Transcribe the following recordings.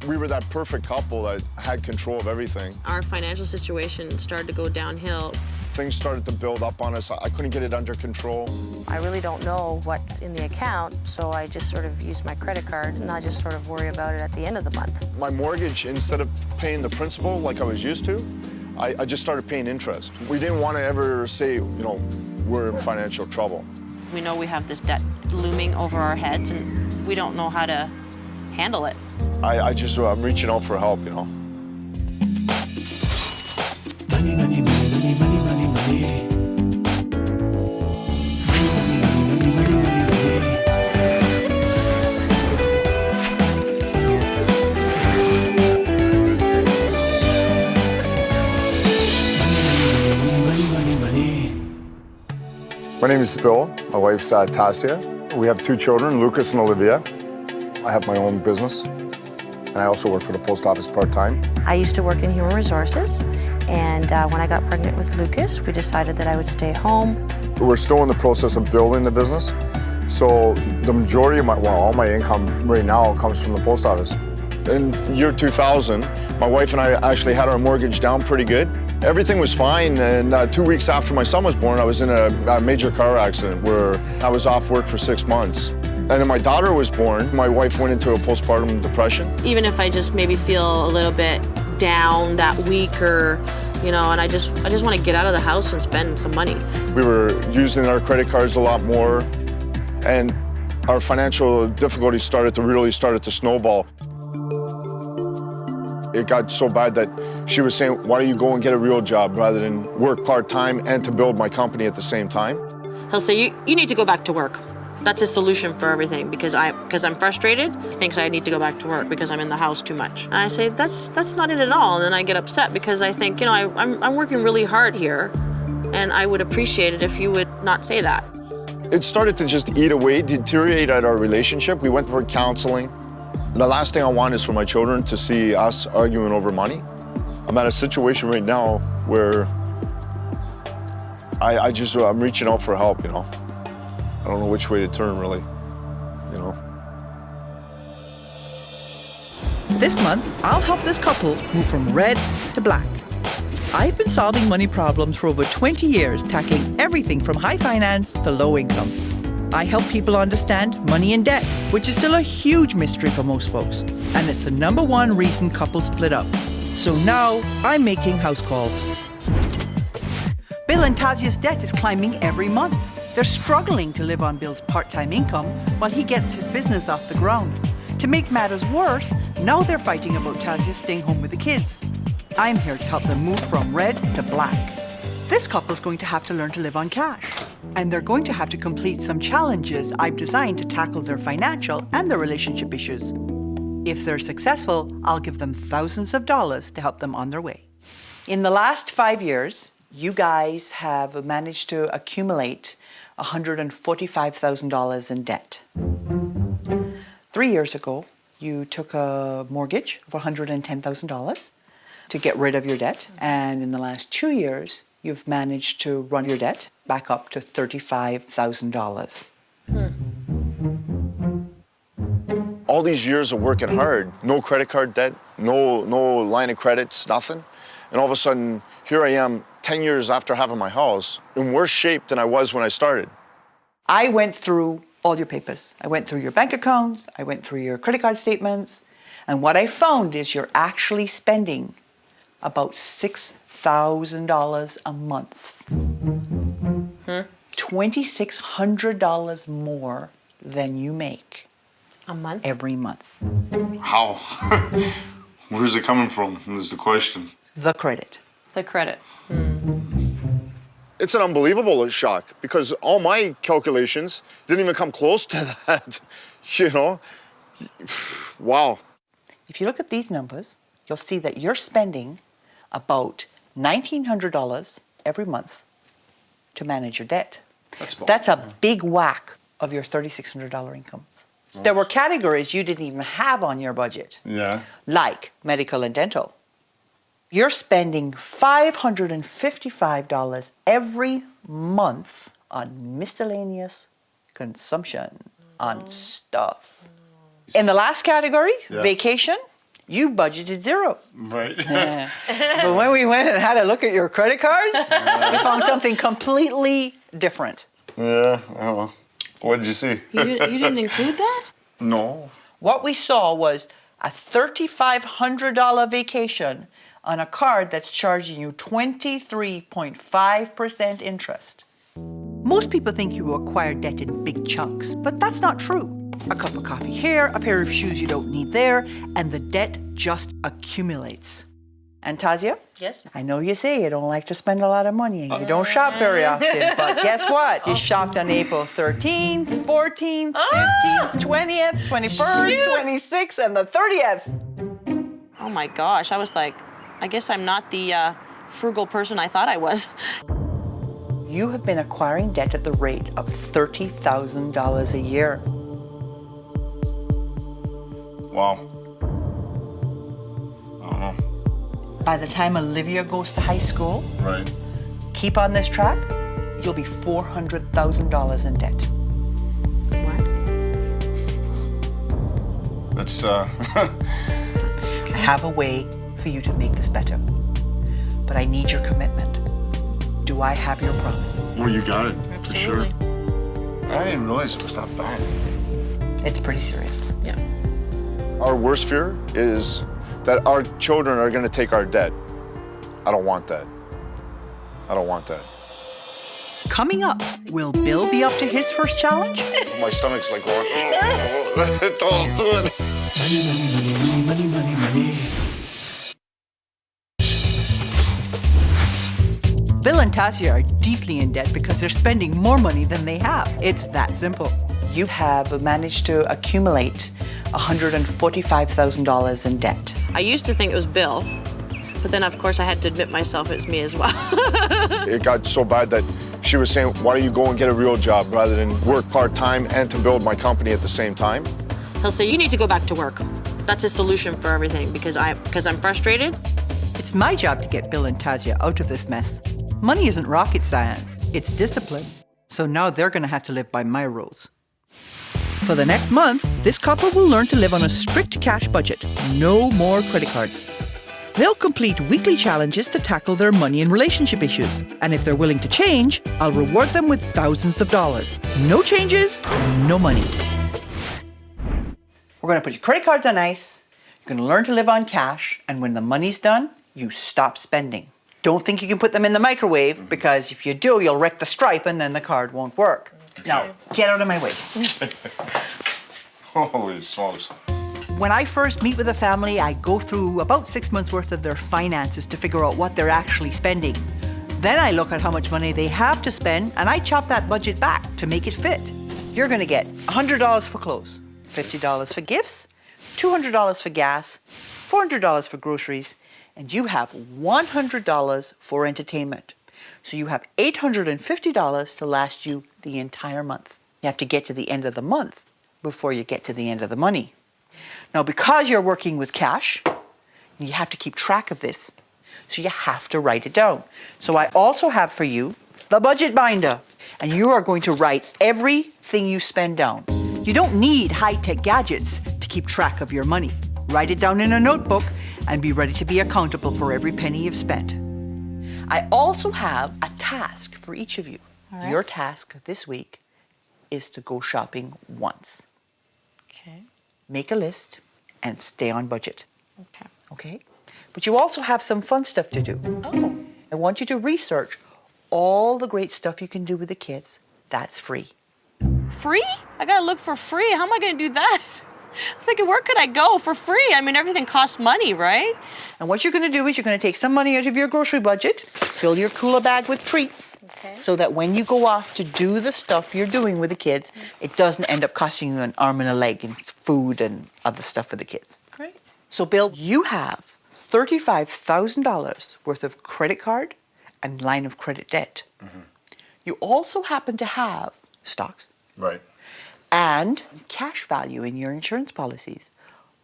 We were that perfect couple that had control of everything. Our financial situation started to go downhill. Things started to build up on us. I couldn't get it under control. I really don't know what's in the account, so I just sort of use my credit cards and I just sort of worry about it at the end of the month. My mortgage, instead of paying the principal like I was used to, I just started paying interest. We didn't want to ever say, we're in financial trouble. We know we have this debt looming over our heads and we don't know how to handle it. I'm reaching out for help, Money, money, money, money, money, money, money. My name is Bill. My wife's Tasia. We have 2 children, Lucas and Olivia. I have my own business, and I also work for the post office part-time. I used to work in human resources, and when I got pregnant with Lucas, we decided that I would stay home. We're still in the process of building the business, so the majority of all my income right now comes from the post office. In year 2000, my wife and I actually had our mortgage down pretty good. Everything was fine, and 2 weeks after my son was born, I was in a major car accident where I was off work for 6 months. And then my daughter was born. My wife went into a postpartum depression. Even if I just maybe feel a little bit down that week or, and I just want to get out of the house and spend some money. We were using our credit cards a lot more, and our financial difficulties started to snowball. It got so bad that she was saying, why don't you go and get a real job rather than work part-time and to build my company at the same time? He'll say, you need to go back to work. That's his solution for everything because I'm frustrated. He thinks I need to go back to work because I'm in the house too much. And I say, that's not it at all. And then I get upset because I think, I'm working really hard here and I would appreciate it if you would not say that. It started to just eat away, deteriorate at our relationship. We went for counseling. The last thing I want is for my children to see us arguing over money. I'm at a situation right now where I'm reaching out for help, I don't know which way to turn, really, This month, I'll help this couple move from red to black. I've been solving money problems for over 20 years, tackling everything from high finance to low income. I help people understand money and debt, which is still a huge mystery for most folks. And it's the #1 reason couples split up. So now, I'm making house calls. Bill and Tasia's debt is climbing every month. They're struggling to live on Bill's part-time income while he gets his business off the ground. To make matters worse, now they're fighting about Tasia staying home with the kids. I'm here to help them move from red to black. This couple's going to have to learn to live on cash. And they're going to have to complete some challenges I've designed to tackle their financial and their relationship issues. If they're successful, I'll give them thousands of dollars to help them on their way. In the last 5 years, you guys have managed to accumulate $145,000 in debt. 3 years ago, you took a mortgage of $110,000 to get rid of your debt. And in the last 2 years, you've managed to run your debt back up to $35,000. All these years of working hard, no credit card debt, no line of credits, nothing. And all of a sudden, here I am 10 years after having my house, in worse shape than I was when I started. I went through all your papers. I went through your bank accounts, I went through your credit card statements, and what I found is you're actually spending about $6,000 a month. $2,600 more than you make. A month? Every month. How? Where's it coming from, is the question. The credit. The credit. It's an unbelievable shock because all my calculations didn't even come close to that, Wow. If you look at these numbers, you'll see that you're spending about $1,900 every month to manage your debt. That's a big whack of your $3,600 income. There were categories you didn't even have on your budget. Yeah. Like medical and dental. You're spending $555 every month on miscellaneous consumption, on stuff. In the last category, vacation, You budgeted zero. Right. But when we went and had a look at your credit cards, we found something completely different. Yeah, I don't know. What did you see? You didn't include that? No. What we saw was a $3,500 vacation on a card that's charging you 23.5% interest. Most people think you acquire debt in big chunks, but that's not true. A cup of coffee here, a pair of shoes you don't need there, and the debt just accumulates. And Tasia? Yes. I know you say you don't like to spend a lot of money and you don't shop very often, but guess what? You shopped on April 13th, 14th, 15th, 20th, 21st, 26th, and the 30th. Oh my gosh, I was like, I guess I'm not the frugal person I thought I was. You have been acquiring debt at the rate of $30,000 a year. Wow. I don't know. By the time Olivia goes to high school, Right. keep on this track, you'll be $400,000 in debt. What? That's, I have a way for you to make this better, but I need your commitment. Do I have your promise? well, you got it, for sure. Absolutely. I didn't realize it was that bad. It's pretty serious. Yeah. Our worst fear is that our children are going to take our debt. I don't want that. I don't want that. Coming up, will Bill be up to his first challenge? My stomach's like going, don't do it. Money, money, money, money, money. Bill and Tasia are deeply in debt because they're spending more money than they have. It's that simple. You have managed to accumulate $145,000 in debt. I used to think it was Bill, but then of course I had to admit myself it's me as well. It got so bad that she was saying, why don't you go and get a real job rather than work part-time and to build my company at the same time? He'll say, you need to go back to work. That's his solution for everything because I'm frustrated. It's my job to get Bill and Tasia out of this mess. Money isn't rocket science, it's discipline. So now they're going to have to live by my rules. For the next month, this couple will learn to live on a strict cash budget. No more credit cards. They'll complete weekly challenges to tackle their money and relationship issues. And if they're willing to change, I'll reward them with thousands of dollars. No changes, no money. We're going to put your credit cards on ice. You're going to learn to live on cash. And when the money's done, you stop spending. Don't think you can put them in the microwave, because if you do, you'll wreck the stripe and then the card won't work. Now, get out of my way. Holy smokes. When I first meet with a family, I go through about 6 months' worth of their finances to figure out what they're actually spending. Then I look at how much money they have to spend, and I chop that budget back to make it fit. You're going to get $100 for clothes, $50 for gifts, $200 for gas, $400 for groceries, and you have $100 for entertainment. So you have $850 to last you the entire month. You have to get to the end of the month before you get to the end of the money. Now, because you're working with cash, you have to keep track of this. So you have to write it down. So I also have for you the budget binder, and you are going to write everything you spend down. You don't need high-tech gadgets to keep track of your money. Write it down in a notebook and be ready to be accountable for every penny you've spent. I also have a task for each of you. right. Your task this week is to go shopping once. Okay. Make a list and stay on budget. Okay. Okay? But you also have some fun stuff to do. Oh. I want you to research all the great stuff you can do with the kids. That's free. Free? I gotta look for free. How am I gonna do that? I'm thinking, where could I go for free? I mean, everything costs money, right? And what you're going to do is you're going to take some money out of your grocery budget, fill your cooler bag with treats, Okay. so that when you go off to do the stuff you're doing with the kids, it doesn't end up costing you an arm and a leg and food and other stuff for the kids. Great. So, Bill, you have $35,000 worth of credit card and line of credit debt. Mm-hmm. You also happen to have stocks Right. and cash value in your insurance policies,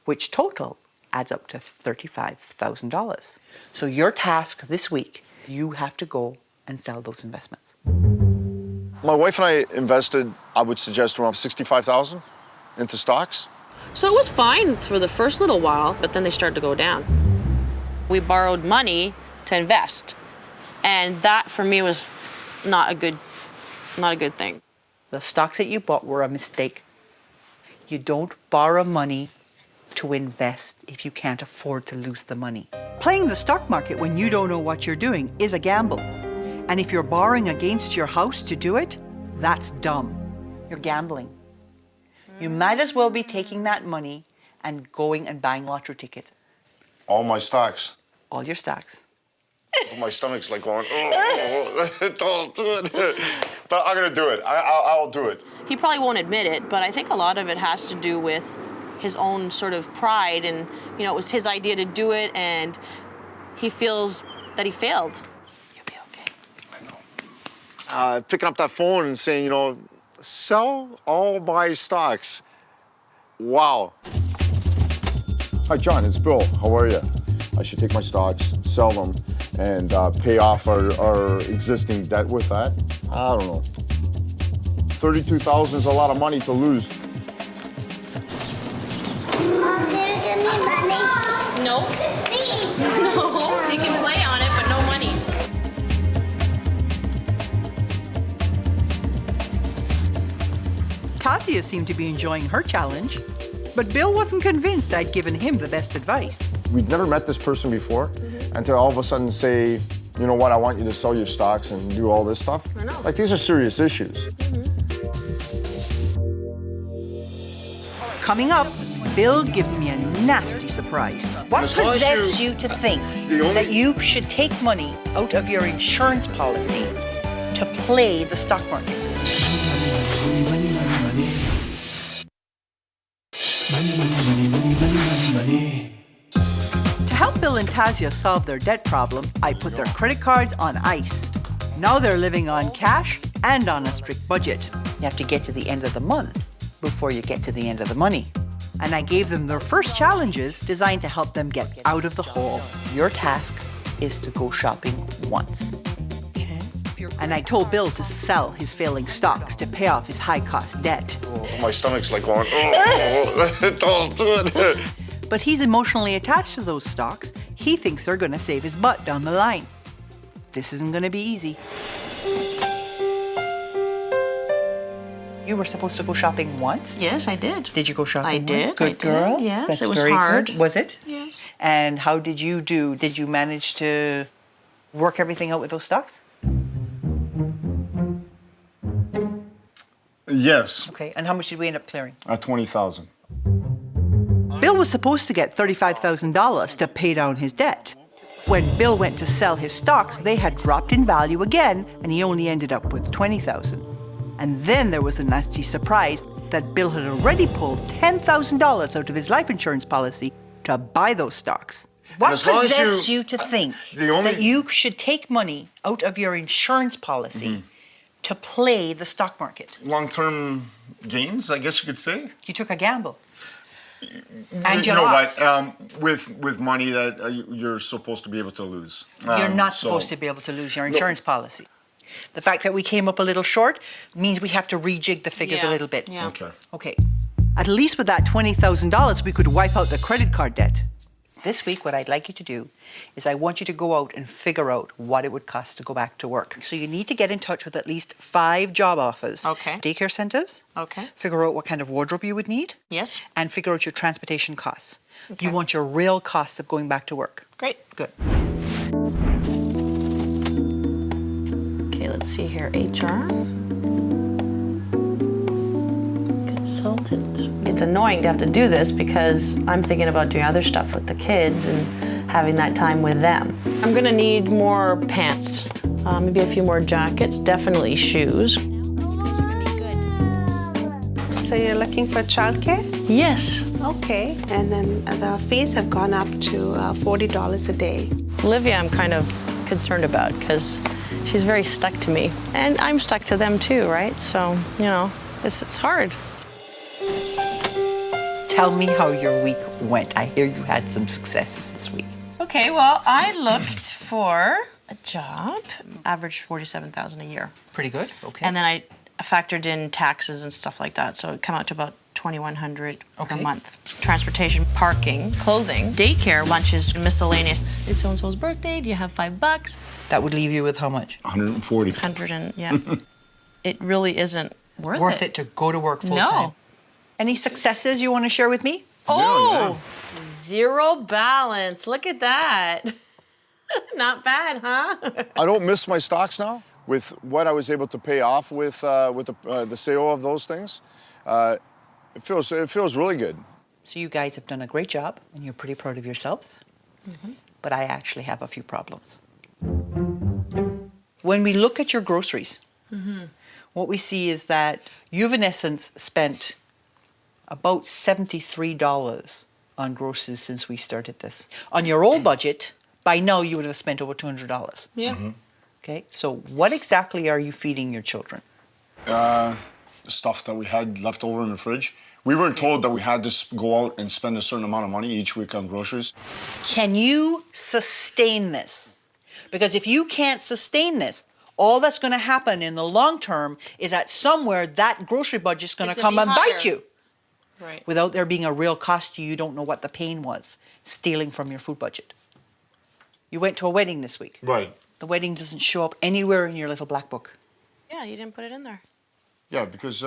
which total adds up to $35,000. So your task this week, you have to go and sell those investments. My wife and I invested, I would suggest, around $65,000 into stocks. So it was fine for the first little while, but then they started to go down. We borrowed money to invest, and that for me was not a good thing. The stocks that you bought were a mistake. You don't borrow money to invest if you can't afford to lose the money. Playing the stock market when you don't know what you're doing is a gamble. And if you're borrowing against your house to do it, that's dumb. You're gambling. You might as well be taking that money and going and buying lottery tickets. All my stocks. All your stocks. My stomach's like going, oh, don't do it. But I'm gonna do it. I'll do it. He probably won't admit it, but I think a lot of it has to do with his own sort of pride, and it was his idea to do it, and he feels that he failed. You'll be okay. I know. Picking up that phone and saying, sell all my stocks. Wow. Hi, John, it's Bill. How are you? I should take my stocks, sell them, and pay off our existing debt with that. I don't know. $32,000 is a lot of money to lose. Mom, did you give me money? No. No, you can play on it, but no money. Tasia seemed to be enjoying her challenge, but Bill wasn't convinced I'd given him the best advice. We'd never met this person before, and to all of a sudden say, you know what, I want you to sell your stocks and do all this stuff. I know. Like, these are serious issues. Coming up, Bill gives me a nasty surprise. What As long as possessed you- you to think The only- that you should take money out of your insurance policy to play the stock market? Money, money, money, money. Money, money, money, money, money, money, money. To help Bill and Tasia solve their debt problems, I put their credit cards on ice. Now they're living on cash and on a strict budget. You have to get to the end of the month before you get to the end of the money. And I gave them their first challenges designed to help them get out of the hole. Your task is to go shopping once. Okay. And I told Bill to sell his failing stocks to pay off his high-cost debt. My stomach's like going, oh, don't do it. But he's emotionally attached to those stocks. He thinks they're going to save his butt down the line. This isn't going to be easy. You were supposed to go shopping once? Yes, I did. Did you go shopping I once? did. Good I did, girl. yes. That's It was very hard. Good. Was it? Yes. And how did you do? Did you manage to work everything out with those stocks? Yes, Okay. And how much did we end up clearing? at 20,000. Bill was supposed to get $35,000 to pay down his debt. When Bill went to sell his stocks, they had dropped in value again, and he only ended up with $20,000. And then there was a nasty surprise that Bill had already pulled $10,000 out of his life insurance policy to buy those stocks. What as long as possessed you- you to think the only- that you should take money out of your insurance policy to play the stock market? Long-term gains, I guess you could say. You took a gamble. And you know lost. what? With money that you're supposed to be able to lose. You're not supposed to be able to lose your insurance policy. The fact that we came up a little short means we have to rejig the figures a Yeah, little bit. yeah. Okay. Okay. At least with that $20,000, we could wipe out the credit card debt. This week, what I'd like you to do is I want you to go out and figure out what it would cost to go back to work. So you need to get in touch with at least 5 job offers. Okay. Daycare centers. Okay. Figure out what kind of wardrobe you would need. Yes. And figure out your transportation costs. Okay. You want your real costs of going back to work. Great. Good. Okay, let's see here. HR. Consultant. It's annoying to have to do this because I'm thinking about doing other stuff with the kids and having that time with them. I'm gonna need more pants, maybe a few more jackets, definitely shoes. So you're looking for childcare? Yes. Okay. And then the fees have gone up to $40 a day. Olivia, I'm kind of concerned about because she's very stuck to me. And I'm stuck to them too, right? So, it's hard. Tell me how your week went. I hear you had some successes this week. Okay, well, I looked for a job, average $47,000 a year. Pretty good. Okay. And then I factored in taxes and stuff like that, so it came out to about $2,100 per Okay. month. Transportation, parking, clothing, daycare, lunches, miscellaneous. It's so-and-so's birthday, do you have $5? That would leave you with how much? 140. 100 and, yeah. It really isn't Worth it to go to work full time. No. Any successes you want to share with me? Oh, zero balance. Look at that. Not bad, huh? I don't miss my stocks now. With what I was able to pay off with the sale of those things, it feels really good. So you guys have done a great job, and you're pretty proud of yourselves. But I actually have a few problems. When we look at your groceries, what we see is that you've in essence spent about $73 on groceries since we started this. On your old budget, by now you would have spent over $200. Yeah. Okay, so what exactly are you feeding your children? Stuff that we had left over in the fridge. We weren't told that we had to go out and spend a certain amount of money each week on groceries. Can you sustain this? Because if you can't sustain this, all that's going to happen in the long term is that somewhere that grocery budget's going to It's come gonna and be bite higher. you. Right. Without there being a real cost to you, you don't know what the pain was, stealing from your food budget. You went to a wedding this week. Right. The wedding doesn't show up anywhere in your little black book. Yeah, you didn't put it in there. Yeah, because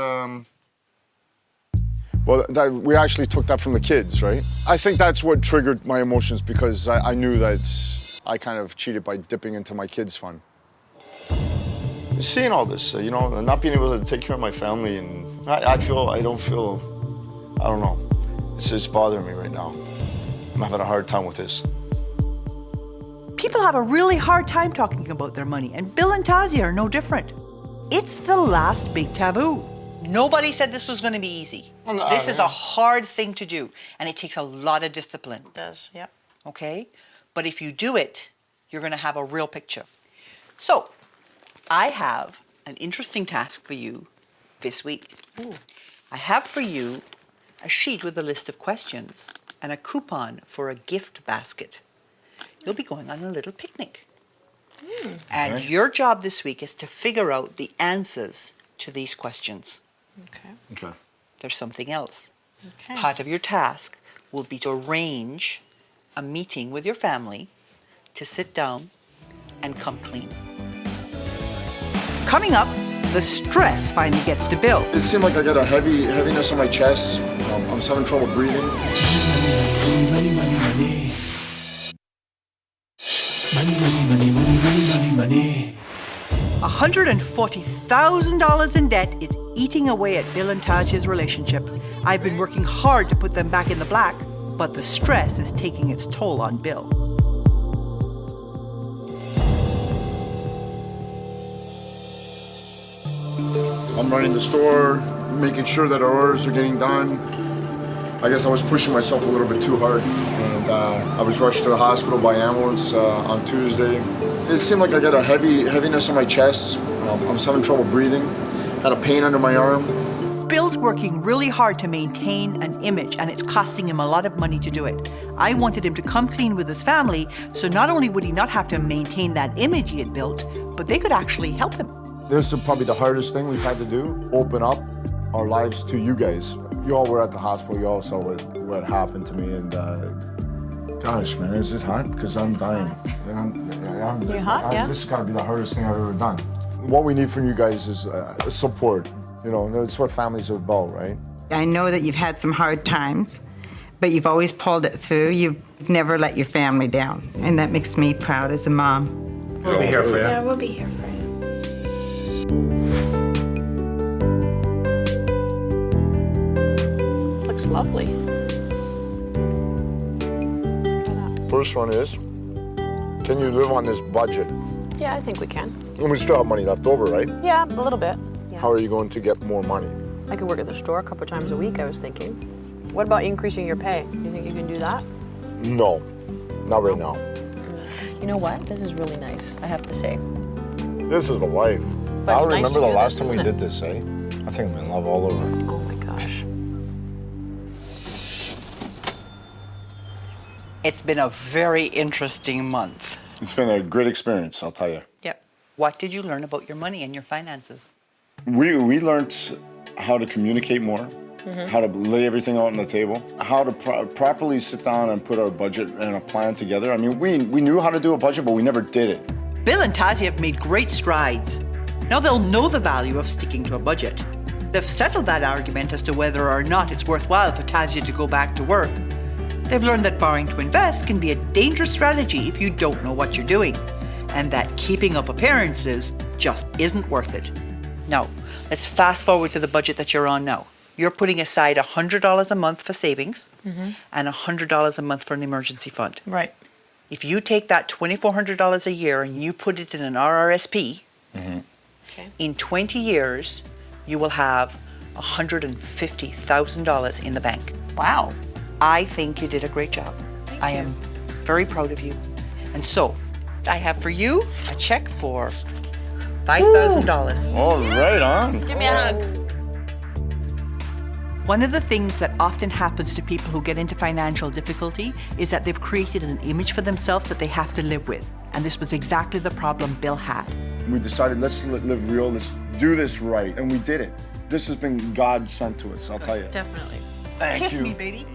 we actually took that from the kids, right? I think that's what triggered my emotions because I knew that I kind of cheated by dipping into my kids' fund. Seeing all this, and not being able to take care of my family, and I don't know. It's bothering me right now. I'm having a hard time with this. People have a really hard time talking about their money, and Bill and Tasia are no different. It's the last big taboo. Nobody said this was going to be easy. This is a hard thing to do, and it takes a lot of discipline. It does, yep. Okay? But if you do it, you're going to have a real picture. So, I have an interesting task for you this week. I have for you a sheet with a list of questions and a coupon for a gift basket. You'll be going on a little picnic. And your job this week is to figure out the answers to these questions. Okay. There's something else. Okay. Part of your task will be to arrange a meeting with your family to sit down and come clean. Coming up, the stress finally gets to Bill. It seemed like I got a heaviness on my chest. I was having trouble breathing. Money, money, money. Money, money, money, money, money, money, money. $140,000 in debt is eating away at Bill and Tasia's relationship. I've been working hard to put them back in the black, but the stress is taking its toll on Bill. I'm running the store, making sure that our orders are getting done. I guess I was pushing myself a little bit too hard, and I was rushed to the hospital by ambulance on Tuesday. It seemed like I got a heaviness on my chest. I was having trouble breathing, had a pain under my arm. Bill's working really hard to maintain an image, and it's costing him a lot of money to do it. I wanted him to come clean with his family, so not only would he not have to maintain that image he had built, but they could actually help him. This is probably the hardest thing we've had to do, open up our lives to you guys. You all were at the hospital, you all saw what happened to me, and gosh, man, is this hot? Because I'm dying. You're hot, yeah? This has got to be the hardest thing I've ever done. What we need from you guys is support. That's what families are about, right? I know that you've had some hard times, but you've always pulled it through. You've never let your family down, and that makes me proud as a mom. We'll be here for you. Yeah, we'll be here for you. Looks lovely. First one is, can you live on this budget? Yeah, I think we can. And we still have money left over, right? Yeah, a little bit. Yeah. How are you going to get more money? I could work at the store a couple times a week, I was thinking. What about increasing your pay? Do you think you can do that? No, not right now. You know what? This is really nice, I have to say. This is the life. But I it's nice remember to the do last this, time we isn't did this, eh? I think I'm in love all over. Oh my gosh. It's been a very interesting month. It's been a great experience, I'll tell you. Yep. What did you learn about your money and your finances? We learned how to communicate more, how to lay everything out on the table, how to properly sit down and put our budget and a plan together. I mean, we knew how to do a budget, but we never did it. Bill and Tasia have made great strides. Now they'll know the value of sticking to a budget. They've settled that argument as to whether or not it's worthwhile for Tasia to go back to work. They've learned that borrowing to invest can be a dangerous strategy if you don't know what you're doing, and that keeping up appearances just isn't worth it. Now, let's fast forward to the budget that you're on now. You're putting aside $100 a month for savings and $100 a month for an emergency fund. Right. If you take that $2,400 a year and you put it in an RRSP, in 20 years, you will have $150,000 in the bank. Wow. I think you did a great job. I am very proud of you. And so, I have for you a check for $5,000. Oh, right on. Give me a hug. One of the things that often happens to people who get into financial difficulty is that they've created an image for themselves that they have to live with. And this was exactly the problem Bill had. We decided, let's live real, let's do this right, and we did it. This has been God sent to us, I'll tell you. Definitely. Thank Kiss you. me, baby.